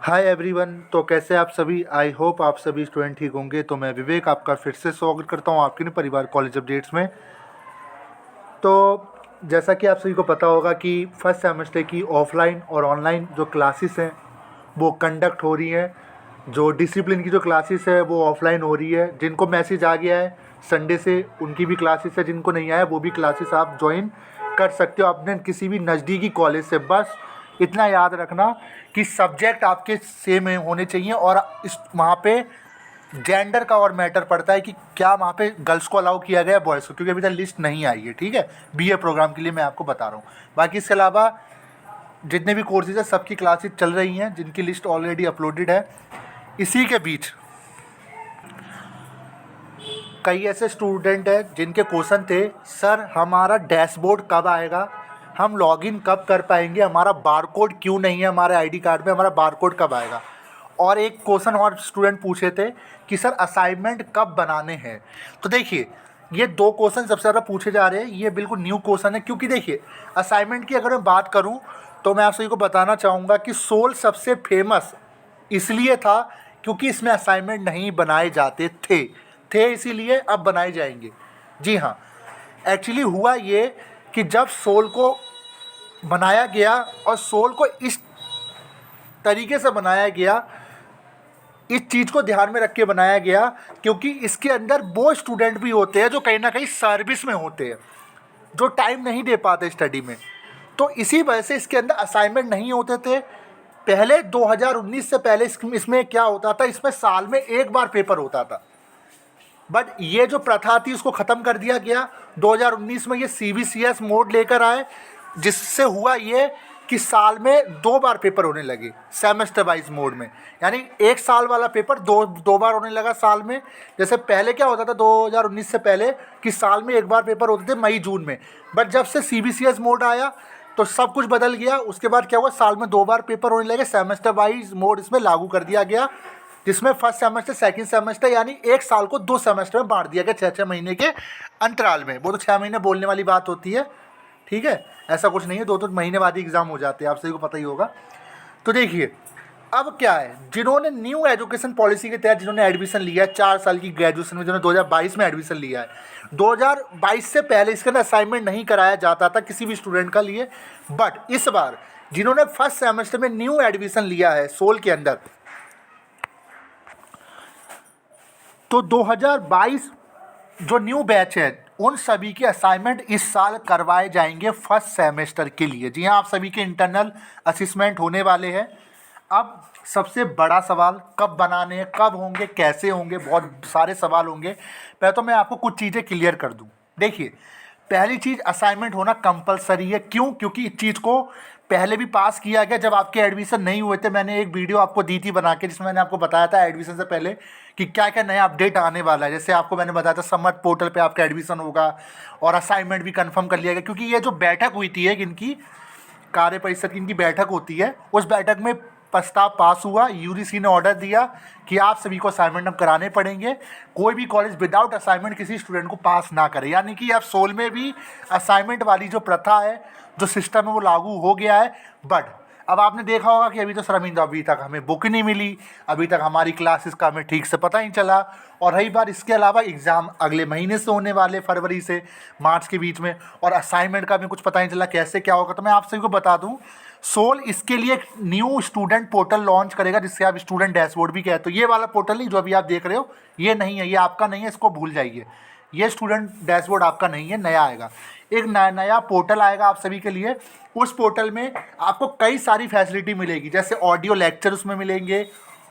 Hi everyone. तो कैसे आप सभी? आई होप आप सभी स्टूडेंट ठीक होंगे। तो मैं विवेक आपका फिर से स्वागत करता हूँ आपके परिवार कॉलेज अपडेट्स में। तो जैसा कि आप सभी को पता होगा कि फर्स्ट सेमेस्टर की ऑफलाइन और ऑनलाइन जो क्लासेस हैं वो कंडक्ट हो रही हैं। जो डिसिप्लिन की जो क्लासेस है वो ऑफलाइन हो रही है। जिनको मैसेज आ गया है संडे से उनकी भी क्लासेस है, जिनको नहीं आया वो भी क्लासेस आप ज्वाइन कर सकते हो अपने किसी भी नज़दीकी कॉलेज से। बस इतना याद रखना कि सब्जेक्ट आपके सेम होने चाहिए और इस वहाँ पे जेंडर का और मैटर पड़ता है कि क्या वहाँ पे गर्ल्स को अलाउ किया गया है बॉयज़ को, क्योंकि अभी तक लिस्ट नहीं आई है। ठीक है, बीए प्रोग्राम के लिए मैं आपको बता रहा हूँ। बाकी इसके अलावा जितने भी कोर्सेज हैं सबकी क्लासेस चल रही हैं, जिनकी लिस्ट ऑलरेडी अपलोडेड है। इसी के बीच कई ऐसे स्टूडेंट हैं जिनके क्वेश्चन थे, सर हमारा डैशबोर्ड कब आएगा, हम लॉगिन कब कर पाएंगे, हमारा बारकोड क्यों नहीं है हमारे आईडी कार्ड में, हमारा बारकोड कब आएगा। और एक क्वेश्चन और स्टूडेंट पूछे थे कि सर असाइनमेंट कब बनाने हैं। तो देखिए ये दो क्वेश्चन सबसे ज़्यादा पूछे जा रहे हैं। ये बिल्कुल न्यू क्वेश्चन है, क्योंकि देखिए असाइनमेंट की अगर मैं बात करूं तो मैं आप सभी को बताना चाहूँगा कि सोल सबसे फेमस इसलिए था क्योंकि इसमें असाइनमेंट नहीं बनाए जाते थे इसीलिए अब बनाए जाएंगे। जी हाँ, एक्चुअली हुआ ये कि जब सोल को बनाया गया और सोल को इस तरीके से बनाया गया, इस चीज़ को ध्यान में रख के बनाया गया क्योंकि इसके अंदर वो स्टूडेंट भी होते हैं जो कहीं ना कहीं सर्विस में होते हैं, जो टाइम नहीं दे पाते स्टडी में। तो इसी वजह से इसके अंदर असाइनमेंट नहीं होते थे। पहले 2019 से पहले इसमें क्या होता था, इसमें साल में एक बार पेपर होता था। बट ये जो प्रथा थी उसको ख़त्म कर दिया गया 2019 में। ये CBCS मोड लेकर आए, जिससे हुआ ये कि साल में दो बार पेपर होने लगे सेमेस्टर वाइज मोड में। यानी एक साल वाला पेपर दो बार होने लगा साल में। जैसे पहले क्या होता था 2019 से पहले कि साल में एक बार पेपर होते थे मई जून में। बट जब से CBCS मोड आया तो सब कुछ बदल गया। उसके बाद क्या हुआ, साल में दो बार पेपर होने लगे। सेमेस्टर वाइज मोड इसमें लागू कर दिया गया, जिसमें फर्स्ट सेमेस्टर सेकंड सेमेस्टर यानी एक साल को दो सेमेस्टर में बांट दिया गया 6-6 महीने के अंतराल में। वो तो 6 महीने बोलने वाली बात होती है, ठीक है, ऐसा कुछ नहीं है, 2-2 महीने बाद ही एग्ज़ाम हो जाते हैं, आप सभी को पता ही होगा। तो देखिए अब क्या है, जिन्होंने न्यू एजुकेशन पॉलिसी के तहत जिन्होंने एडमिशन लिया है 4 साल की ग्रेजुएशन में, जिन्होंने 2022 में एडमिशन लिया है, 2022 से पहले इसके अंदर असाइनमेंट नहीं कराया जाता था किसी भी स्टूडेंट का लिए। बट इस बार जिन्होंने फर्स्ट सेमेस्टर में न्यू एडमिशन लिया है सोल के अंदर, तो 2022 जो न्यू बैच है उन सभी के असाइनमेंट इस साल करवाए जाएंगे फर्स्ट सेमेस्टर के लिए। जी हाँ, आप सभी के इंटरनल असेसमेंट होने वाले हैं। अब सबसे बड़ा सवाल कब बनाने हैं, कब होंगे, कैसे होंगे, बहुत सारे सवाल होंगे। पहले तो मैं आपको कुछ चीज़ें क्लियर कर दूं। देखिए पहली चीज़, असाइनमेंट होना कंपलसरी है। क्यों? क्योंकि इस चीज़ को पहले भी पास किया गया जब आपके एडमिशन नहीं हुए थे। मैंने एक वीडियो आपको दी थी बना के, जिसमें मैंने आपको बताया था एडमिशन से पहले कि क्या क्या नया अपडेट आने वाला है। जैसे आपको मैंने बताया था समर्थ पोर्टल पे आपका एडमिशन होगा और असाइनमेंट भी कंफर्म कर लिया गया, क्योंकि ये जो बैठक हुई थी एक इनकी कार्य परिषद की इनकी बैठक होती है, उस बैठक में प्रस्ताव पास हुआ। यूजीसी ने ऑर्डर दिया कि आप सभी को असाइनमेंट अब कराने पड़ेंगे। कोई भी कॉलेज विदाउट असाइनमेंट किसी स्टूडेंट को पास ना करे। यानी कि अब सोल में भी असाइनमेंट वाली जो प्रथा है, जो सिस्टम है, वो लागू हो गया है। बट अब आपने देखा होगा कि अभी तो सर अभी तक हमें बुक नहीं मिली, अभी तक हमारी क्लासेस का हमें ठीक से पता नहीं चला। और रही बात इसके अलावा एग्ज़ाम अगले महीने से होने वाले, फरवरी से मार्च के बीच में, और असाइनमेंट का हमें कुछ पता नहीं चला कैसे क्या होगा। तो मैं आप सभी को बता दूं, सोल इसके लिए एक न्यू स्टूडेंट पोर्टल लॉन्च करेगा, जिससे आप स्टूडेंट डैशबोर्ड भी कहते हो। ये वाला पोर्टल नहीं जो अभी आप देख रहे हो, ये नहीं है, ये आपका नहीं है, इसको भूल जाइए। ये स्टूडेंट डैशबोर्ड आपका नहीं है, नया आएगा। एक नया पोर्टल आएगा आप सभी के लिए। उस पोर्टल में आपको कई सारी फैसिलिटी मिलेगी, जैसे ऑडियो लेक्चर उसमें मिलेंगे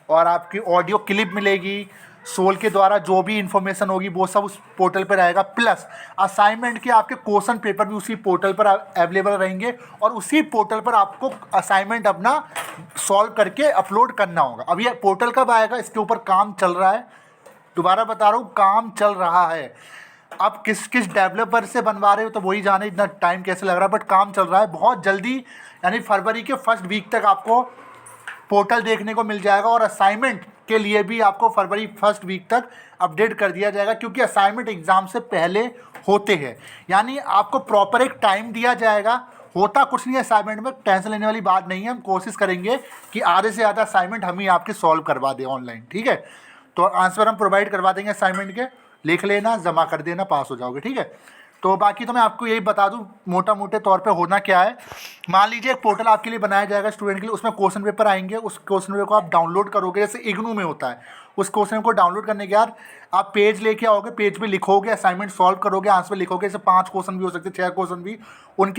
और आपकी ऑडियो क्लिप मिलेगी। सोल के द्वारा जो भी इंफॉर्मेशन होगी वो सब उस पोर्टल पर रहेगा। प्लस असाइनमेंट के आपके क्वेश्चन पेपर भी उसी पोर्टल पर अवेलेबल रहेंगे और उसी पोर्टल पर आपको असाइनमेंट अपना सॉल्व करके अपलोड करना होगा। अब ये पोर्टल कब आएगा, इसके ऊपर काम चल रहा है। दोबारा बता रहा हूँ, काम चल रहा है। अब किस किस डेवलपर से बनवा रहे हो तो वही जाने, इतना टाइम कैसे लग रहा है, बट काम चल रहा है। बहुत जल्दी यानी फरवरी के फर्स्ट वीक तक आपको पोर्टल देखने को मिल जाएगा और असाइनमेंट के लिए भी आपको फरवरी फर्स्ट वीक तक अपडेट कर दिया जाएगा, क्योंकि असाइनमेंट एग्ज़ाम से पहले होते हैं। यानी आपको प्रॉपर एक टाइम दिया जाएगा होता कुछ नहीं है असाइनमेंट में, टेंशन लेने वाली बात नहीं है। हम कोशिश करेंगे कि आधे से ज़्यादा असाइनमेंट हम ही आपके सॉल्व करवा दें ऑनलाइन, ठीक है। तो आंसर हम प्रोवाइड करवा देंगे असाइनमेंट के, लिख लेना, जमा कर देना, पास हो जाओगे, ठीक है। तो बाकी तो मैं आपको यही बता दूं मोटा मोटे तौर पे होना क्या है। मान लीजिए एक पोर्टल आपके लिए बनाया जाएगा स्टूडेंट के लिए, उसमें क्वेश्चन पेपर आएंगे, उस क्वेश्चन पेपर को आप डाउनलोड करोगे, जैसे इग्नू में होता है। उस क्वेश्चन को डाउनलोड करने के बाद आप पेज लेके आओगे, पेज पे लिखोगे, असाइनमेंट सॉल्व करोगे, आंसर लिखोगे, जैसे 5 क्वेश्चन भी हो सकते हैं, 6 क्वेश्चन भी,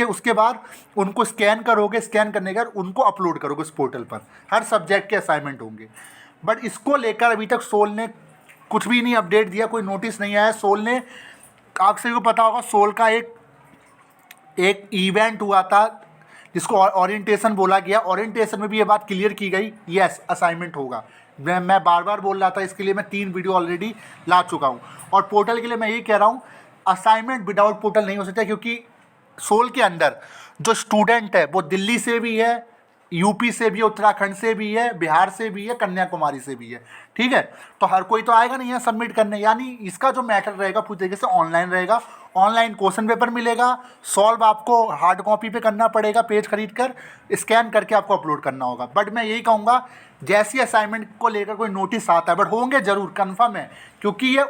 उसके बाद उनको स्कैन करोगे, स्कैन करने के बाद उनको अपलोड करोगे उस पोर्टल पर। हर सब्जेक्ट के असाइनमेंट होंगे। बट इसको लेकर अभी तक सोल ने कुछ भी नहीं अपडेट दिया, कोई नोटिस नहीं आया। सोल ने, आप सभी को पता होगा, सोल का एक इवेंट हुआ था जिसको ओरिएंटेशन बोला गया। ओरिएंटेशन में भी ये बात क्लियर की गई, यस असाइनमेंट होगा। मैं बार बार बोल रहा था, इसके लिए मैं 3 वीडियो ऑलरेडी ला चुका हूँ। और पोर्टल के लिए मैं यही कह रहा हूँ, असाइनमेंट विदाउट पोर्टल नहीं हो सकता, क्योंकि सोल के अंदर जो स्टूडेंट है वो दिल्ली से भी है, यूपी से भी है, उत्तराखंड से भी है, बिहार से भी है, कन्याकुमारी से भी है, ठीक है। तो हर कोई तो आएगा नहीं है सबमिट करने, यानी इसका जो मैटर रहेगा पूरी तरीके से ऑनलाइन रहेगा। ऑनलाइन क्वेश्चन पेपर मिलेगा, सॉल्व आपको हार्ड कॉपी पे करना पड़ेगा, पेज खरीद कर स्कैन करके आपको अपलोड करना होगा। बट मैं यही कहूँगा, जैसी असाइनमेंट को लेकर कोई नोटिस आता है, बट होंगे ज़रूर, कन्फर्म है, क्योंकि ये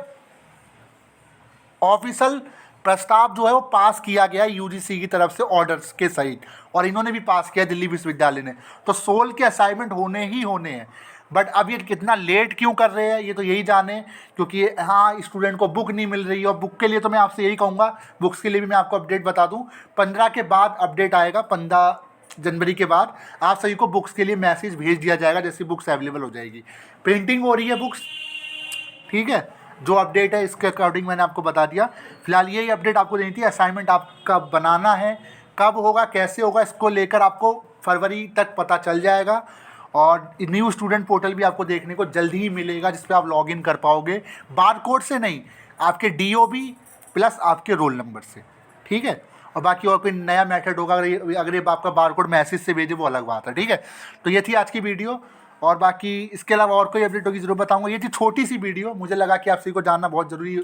ऑफिशियल प्रस्ताव जो है वो पास किया गया है यूजीसी की तरफ से ऑर्डर्स के सहित, और इन्होंने भी पास किया दिल्ली विश्वविद्यालय ने। तो सोल के असाइनमेंट होने ही होने हैं। बट अब ये कितना लेट क्यों कर रहे हैं ये तो यही जाने, क्योंकि हाँ स्टूडेंट को बुक नहीं मिल रही है। और बुक के लिए तो मैं आपसे यही कहूँगा, बुक्स के लिए भी मैं आपको अपडेट बता दूँ, 15 के बाद अपडेट आएगा। 15 जनवरी के बाद आप सभी को बुक्स के लिए मैसेज भेज दिया जाएगा, जैसी बुक्स अवेलेबल हो जाएगी। प्रिंटिंग हो रही है बुक्स, ठीक है। जो अपडेट है इसके अकॉर्डिंग मैंने आपको बता दिया। फिलहाल यही अपडेट आपको देनी थी। असाइनमेंट आपका बनाना है, कब होगा, कैसे होगा, इसको लेकर आपको फरवरी तक पता चल जाएगा। और न्यू स्टूडेंट पोर्टल भी आपको देखने को जल्दी ही मिलेगा, जिस पे आप लॉगिन कर पाओगे, बारकोड से नहीं, आपके DOB प्लस आपके रोल नंबर से, ठीक है। और बाकी और कोई नया मेथड होगा, अगर ये आपका बारकोड मैसेज से भेजे वो अलग बात है, ठीक है। तो ये थी आज की वीडियो, और बाकी इसके अलावा और कोई अपडेट होगी ज़रूर बताऊंगा। ये थी छोटी सी वीडियो, मुझे लगा कि आप सभी को जानना बहुत ज़रूरी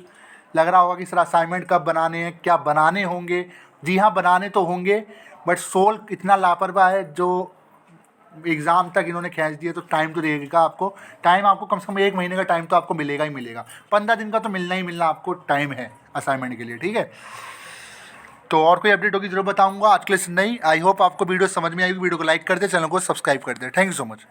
लग रहा होगा कि सर असाइनमेंट कब बनाने हैं, क्या बनाने होंगे। जी हाँ, बनाने तो होंगे, बट सोल इतना लापरवाह है जो एग्ज़ाम तक इन्होंने खींच दिया। तो टाइम तो देगा आपको, टाइम आपको कम से कम 1 महीने का टाइम तो आपको मिलेगा ही मिलेगा। 15 दिन का तो मिलना ही मिलना आपको टाइम है असाइनमेंट के लिए, ठीक है। तो और कोई अपडेट होगी जरूर बताऊंगा। आज के लिए नहीं, आई होप आपको वीडियो समझ में आएगी। वीडियो को लाइक कर दे, चैनल को सब्सक्राइब कर दे। Thank you so much.